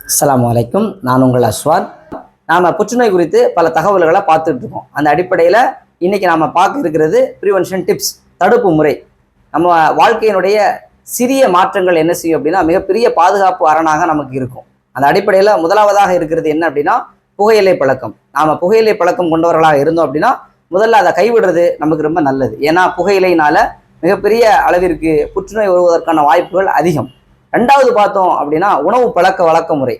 அஸ்ஸலாமு அலைக்கும். நான் உங்கள் அஸ்வான். நாம் புற்றுநோய் குறித்து பல தகவல்களை பார்த்துட்டு இருக்கோம். அந்த அடிப்படையில் இன்னைக்கு நாம் பார்க்க இருக்கிறது ப்ரிவென்ஷன் டிப்ஸ், தடுப்பு முறை. நம்ம வாழ்க்கையினுடைய சிறிய மாற்றங்கள் என்ன செய்யும் அப்படின்னா மிகப்பெரிய பாதுகாப்பு அரணாக நமக்கு இருக்கும். அந்த அடிப்படையில் முதலாவதாக இருக்கிறது என்ன அப்படின்னா புகையிலை பழக்கம். நாம் புகையிலை பழக்கம் கொண்டவர்களாக இருந்தோம் அப்படின்னா முதல்ல அதை கைவிடுறது நமக்கு ரொம்ப நல்லது. ஏன்னா புகையிலைனால மிகப்பெரிய அளவிற்கு புற்றுநோய் வருவதற்கான வாய்ப்புகள் அதிகம். ரெண்டாவது பார்த்தோம் அப்படின்னா உணவு பழக்க வழக்க முறை.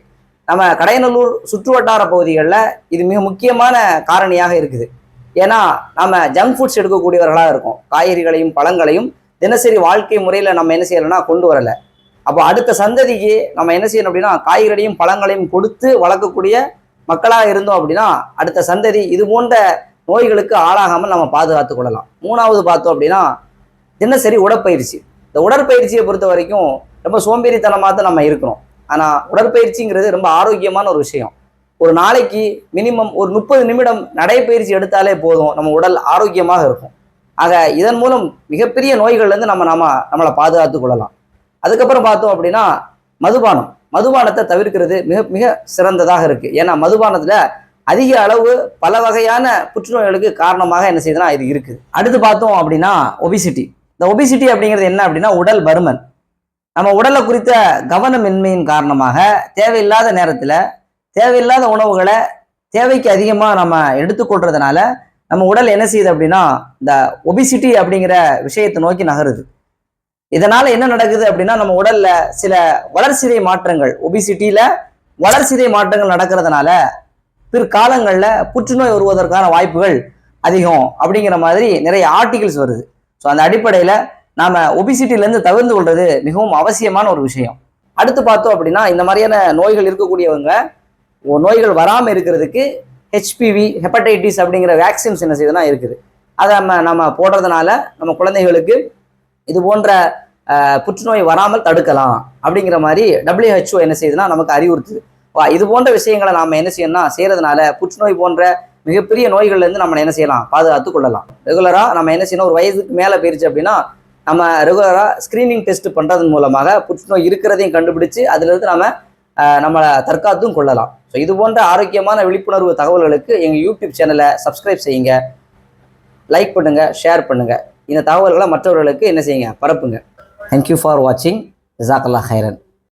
நம்ம கடையநல்லூர் சுற்றுவட்டார பகுதிகளில் இது மிக முக்கியமான காரணியாக இருக்குது. ஏன்னா நம்ம ஜங்க் ஃபுட்ஸ் எடுக்கக்கூடியவர்களாக இருக்கோம். காய்கறிகளையும் பழங்களையும் தினசரி வாழ்க்கை முறையில் நம்ம என்ன செய்யலைன்னா கொண்டு வரலை. அப்போ அடுத்த சந்ததிக்கு நம்ம என்ன செய்யணும் அப்படின்னா காய்கறியும் பழங்களையும் கொடுத்து வளர்க்கக்கூடிய மக்களாக இருந்தோம் அப்படின்னா அடுத்த சந்ததி இது போன்ற நோய்களுக்கு ஆளாகாமல் நம்ம பாதுகாத்து கொள்ளலாம். மூணாவது பார்த்தோம் அப்படின்னா தினசரி உடற்பயிற்சி. இந்த உடற்பயிற்சியை பொறுத்த வரைக்கும் ரொம்ப சோம்பேறித்தனமாக தான் நம்ம இருக்கிறோம். ஆனால் உடற்பயிற்சிங்கிறது ரொம்ப ஆரோக்கியமான ஒரு விஷயம். ஒரு நாளைக்கு மினிமம் ஒரு 30 நிமிடம் நடைப்பயிற்சி எடுத்தாலே போதும், நம்ம உடல் ஆரோக்கியமாக இருக்கும். ஆக இதன் மூலம் மிகப்பெரிய நோய்கள்லேருந்து நம்மளை பாதுகாத்து கொள்ளலாம். அதுக்கப்புறம் பார்த்தோம் அப்படின்னா மதுபானத்தை தவிர்க்கிறது மிக மிக சிறந்ததாக இருக்குது. ஏன்னா மதுபானத்தில் அதிக அளவு பல வகையான புற்றுநோய்களுக்கு காரணமாக என்ன செய்யுதுன்னா இது இருக்குது. அடுத்து பார்த்தோம் அப்படின்னா ஒபிசிட்டி. இந்த ஒபிசிட்டி அப்படிங்கிறது என்ன அப்படின்னா உடல் பருமன். நம்ம உடலை குறித்த கவனமின்மையின் காரணமாக தேவையில்லாத நேரத்தில் தேவையில்லாத உணவுகளை தேவைக்கு அதிகமாக நம்ம எடுத்துக்கொள்றதுனால நம்ம உடல் என்ன செய்யுது அப்படின்னா இந்த ஒபிசிட்டி அப்படிங்கிற விஷயத்தை நோக்கி நகருது. இதனால என்ன நடக்குது அப்படின்னா நம்ம உடல்ல சில வளர்சிதை மாற்றங்கள், ஒபிசிட்டியில வளர்சிதை மாற்றங்கள் நடக்கிறதுனால பிற்காலங்களில் புற்றுநோய் வருவதற்கான வாய்ப்புகள் அதிகம் அப்படிங்கிற மாதிரி நிறைய ஆர்டிகிள்ஸ் வருது. ஸோ அந்த அடிப்படையில் நாம் ஒபிசிட்டிலேருந்து தவிர்த்து கொள்வது மிகவும் அவசியமான ஒரு விஷயம். அடுத்து பார்த்தோம் அப்படின்னா இந்த மாதிரியான நோய்கள் இருக்கக்கூடியவங்க நோய்கள் வராமல் இருக்கிறதுக்கு ஹெச்பிவி, ஹெப்படைட்டிஸ் அப்படிங்கிற வேக்சின்ஸ் என்ன செய்யுதுன்னா இருக்குது. அதை நம்ம போடுறதுனால நம்ம குழந்தைகளுக்கு இது போன்ற புற்றுநோய் வராமல் தடுக்கலாம் அப்படிங்கிற மாதிரி WHO என்ன செய்யுதுன்னா நமக்கு அறிவுறுத்துது. இது போன்ற விஷயங்களை நாம் என்ன செய்யணும்னா செய்கிறதுனால புற்றுநோய் போன்ற மிகப்பெரிய நோய்கள்லேருந்து நம்ம என்ன செய்யலாம், பாதுகாத்து கொள்ளலாம். ரெகுலராக நம்ம என்ன செய்யணும், ஒரு வயதுக்கு மேலே போயிருச்சு அப்படின்னா நம்ம ரெகுலராக ஸ்க்ரீனிங் டெஸ்ட் பண்ணுறதன் மூலமாக புற்றுநோய் இருக்கிறதையும் கண்டுபிடிச்சு அதிலிருந்து நம்மளை தற்காத்தும் கொள்ளலாம். ஸோ இது போன்ற ஆரோக்கியமான விழிப்புணர்வு தகவல்களுக்கு எங்கள் யூடியூப் சேனலை சப்ஸ்கிரைப் செய்யுங்க, லைக் பண்ணுங்கள், ஷேர் பண்ணுங்கள். இந்த தகவல்களை மற்றவர்களுக்கு என்ன செய்யுங்க, பரப்புங்க. தேங்க்யூ ஃபார் வாட்சிங். ஜஸாக்கல்லாஹ் ஹைரன்.